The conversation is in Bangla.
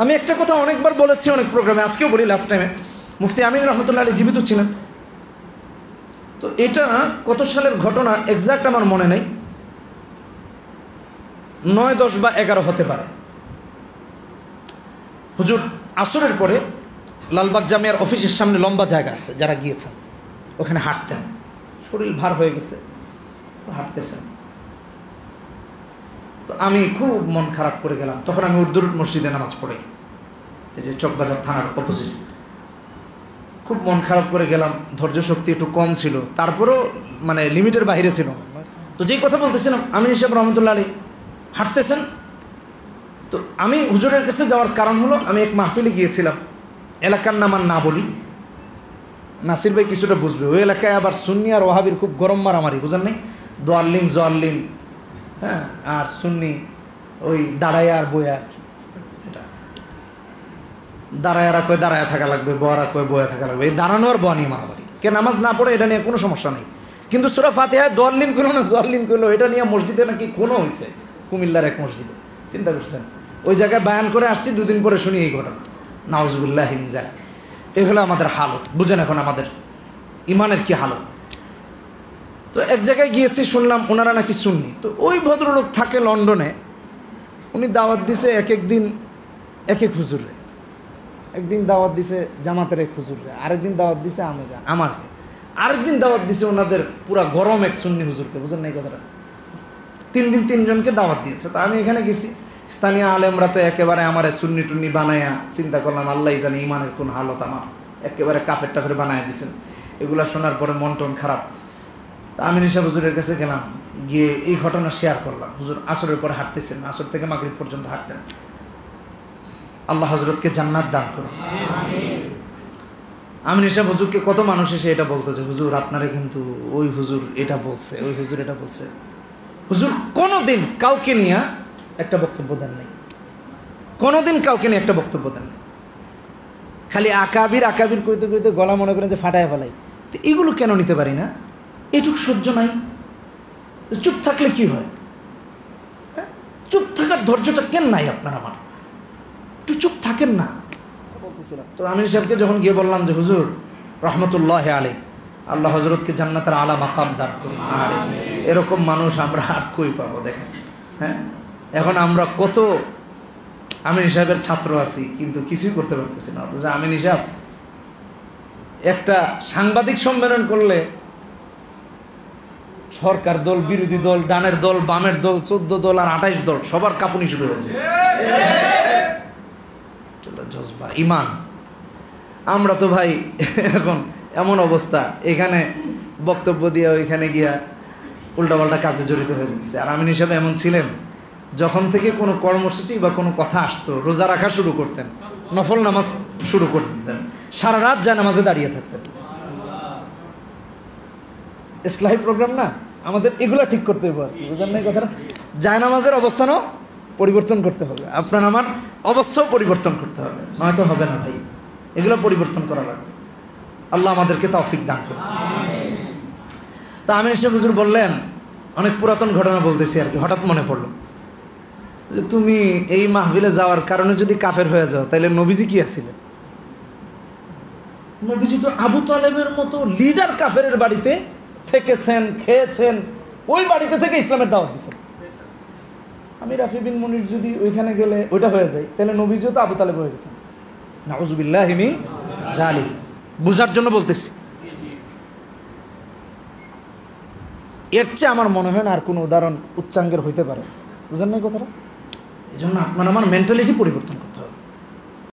আমি একটা কথা অনেকবার বলেছি অনেক প্রোগ্রামে, আজকেও বলি, লাস্ট টাইমে মুফতি আমিন রহমতুল্লাহ আলী জীবিত ছিলেন। তো এটা কত সালের ঘটনা এক্সাক্ট আমার মনে নেই, 9, 10 বা 11 হতে পারে। হুজুর আসরের পরে লালবাগ জামিয়ার অফিসের সামনে লম্বা জায়গা আছে, যারা গিয়েছেন ওখানে হাঁটতেন, শরীর ভার হয়ে গেছে তো হাঁটতেছেন। তো আমি খুব মন খারাপ করে গেলাম, তখন আমি উর্দুর মসজিদে নামাজ পড়ি, এই যে চকবাজার থানার অপোজিট। খুব মন খারাপ করে গেলাম, ধৈর্য শক্তি একটু কম ছিল, তারপরেও মানে লিমিটের বাইরে ছিল। তো যেই কথা বলতেছিলাম, আমিন সাহেব রহমতুল্লাহ আলী হাঁটতেছেন। তো আমি হুজুরের কাছে যাওয়ার কারণ হলো, আমি এক মাহফিলে গিয়েছিলাম, এলাকার নাম আর না বলি, নাসির ভাই কিছুটা বুঝবে। ওই এলাকায় আবার সুন্নি আর ওয়াহাবির খুব গরম মারামারি, বুঝেন নাই? দোয়াল্লিন জোয়াল্লিন, হ্যাঁ, আর সুন্নি ওই দাঁড়ায় আর বয়ে আর কি, এটা দাঁড়ায়ারা কয়ে দাঁড়ায় থাকা লাগবে, বয়ারা কয়ে বয়ে থাকা লাগবে, এই দাঁড়ানো আর বয়া নিয়ে মারামারি। কে নামাজ না পড়ে এটা নিয়ে কোনো সমস্যা নেই, কিন্তু সূরা ফাতিহায় দোয়াল্লিন করলো না জোয়াল্লিন করলো, এটা নিয়ে মসজিদে নাকি কোনো হয়েছে, কুমিল্লার এক মসজিদে। চিন্তা করছেন, ওই জায়গায় বায়ান করে আসছি, 2 দিন পরে শুনি এই ঘটনা। নাউজুবিল্লাহি মিন যালিক। এই হলো আমাদের হালত, বুঝেন এখন আমাদের ইমানের কি হালত। তো এক জায়গায় গিয়েছি, শুনলাম ওনারা নাকি সুন্নি। তো ওই ভদ্রলোক থাকে লন্ডনে, উনি দাওয়াত দিছে এক দিন এক হুজুরে, একদিন দাওয়াত দিছে জামাতের এক হুজুরে, আরেকদিন দাওয়াত দিছে আমার, আরেকদিন দাওয়াত দিছে ওনাদের পুরা গরম এক সুন্নি হুজুরকে, বুঝেন না এই কথাটা? 3 দিন 3 জনকে দাওয়াত দিয়েছে। তো আমি এখানে গেছি, স্থানীয় আলেমরা তো একেবারে আমার সুন্নি টুন্নি বানায়া, চিন্তা করলাম আল্লাহ জানে ইমানের কোন হালত আমার, একেবারে কাফের টাফের বানায় দিছেন। এগুলা শোনার পরে মন টন খারাপ। তা আমিন সাহেব হুজুরের কাছে গেলাম, গিয়ে এই ঘটনা শেয়ার করলাম। হুজুর আসরের পরে হাঁটতেছেন, আসর থেকে মাগরিব পর্যন্ত হাঁটতেন। আল্লাহ হজরতকে জান্নাত দান করুন। আমিন সাহেব হুজুরকে কত মানুষ এসে এটা বলতো যে হুজুর আপনারা কিন্তু ওই হুজুর এটা বলছে, ওই হুজুর এটা বলছে। হুজুর কোনোদিন কাউকে নিয়ে একটা বক্তব্য দেন নাই, কোনোদিন কাউকে নিয়ে একটা বক্তব্য দেন নাই, খালি আকাবির আকাবির কইতে কইতে গলা মনে করেন যে ফাটায় ফেলাই। তো এগুলো কেন নিতে পারি না? এটুক সহ্য নাই? চুপ থাকলে কি হয়? হ্যাঁ, চুপ থাকার ধৈর্যটা কেন নাই আপনার আমার? একটু চুপ থাকেন না। বলতেছিলাম তো আমির সাহেবকে যখন গিয়ে বললাম যে হুজুর রহমতুল্লাহ আলাইহি, আল্লাহ হজরতকে জান্নাতের আলা মাকাম দান করুন। আর এরকম মানুষ আমরা আর কই পাবো? দেখেন, হ্যাঁ, এখন আমরা কত আমিন সাহেবের ছাত্র আছি, কিন্তু কিছুই করতে পারতেছি না। অথচ আমিন সাহেব একটা সাংবাদিক সম্মেলন করলে সরকার দল, বিরোধী দল, ডানের দল, বামের দল, 14 দল আর 28 দল, সবার কাঁপুনি শুরু হয়েছে। জজবা, ইমান। আমরা তো ভাই এখন এমন অবস্থা, এখানে বক্তব্য দিয়ে ওইখানে গিয়া উল্টাপাল্টা কাজে জড়িত হয়ে যেতেছে। আর আমিন হিসাবে এমন ছিলেন, যখন থেকে কোনো কর্মসূচি বা কোনো কথা আসতো, রোজা রাখা শুরু করতেন, নফল নামাজ শুরু করতেন, সারা রাত জায়নামাজে দাঁড়িয়ে থাকতেন। ইসলাহি প্রোগ্রাম না আমাদের, এগুলা ঠিক করতে হবে আর কি, বুঝলেন না এই কথাটা? জায়নামাজের অবস্থানও পরিবর্তন করতে হবে, আপনার আমার অবস্থাও পরিবর্তন করতে হবে, নয়তো হবে না ভাই। এগুলো পরিবর্তন করা লাগবে। আল্লাহ আমাদেরকে তৌফিক দান করুন। তা আমিন সাহেব হুজুর বললেন, অনেক পুরাতন ঘটনা বলতেছি আর কি, হঠাৎ মনে পড়লো যে তুমি এই মাহফিলে যাওয়ার কারণে যদি কাফের হয়ে যাও, তাহলে নবীজি কি আছিলেন? নবীজি তো আবু তালেবের মতো লিডার কাফেরের বাড়িতে থেকেছেন, খেয়েছেন, ওই বাড়িতে থেকে ইসলামের দাওয়াত দিয়েছেন। আমি রাফি বিন মুনির যদি ওইখানে গেলে ওইটা হয়ে যায়, তাহলে নবীজিও তো আবু তালেব হয়ে গেছেন। নাউজুবিল্লাহি মিন যালিক। বুঝার জন্য বলতেছি। এর চেয়ে আমার মনে হয় না আর কোনো উদাহরণ উচ্চাঙ্গের হইতে পারে, বুঝেন না এই কথাটা? এই জন্য আপনার আমার মেন্টালিটি পরিবর্তন করতে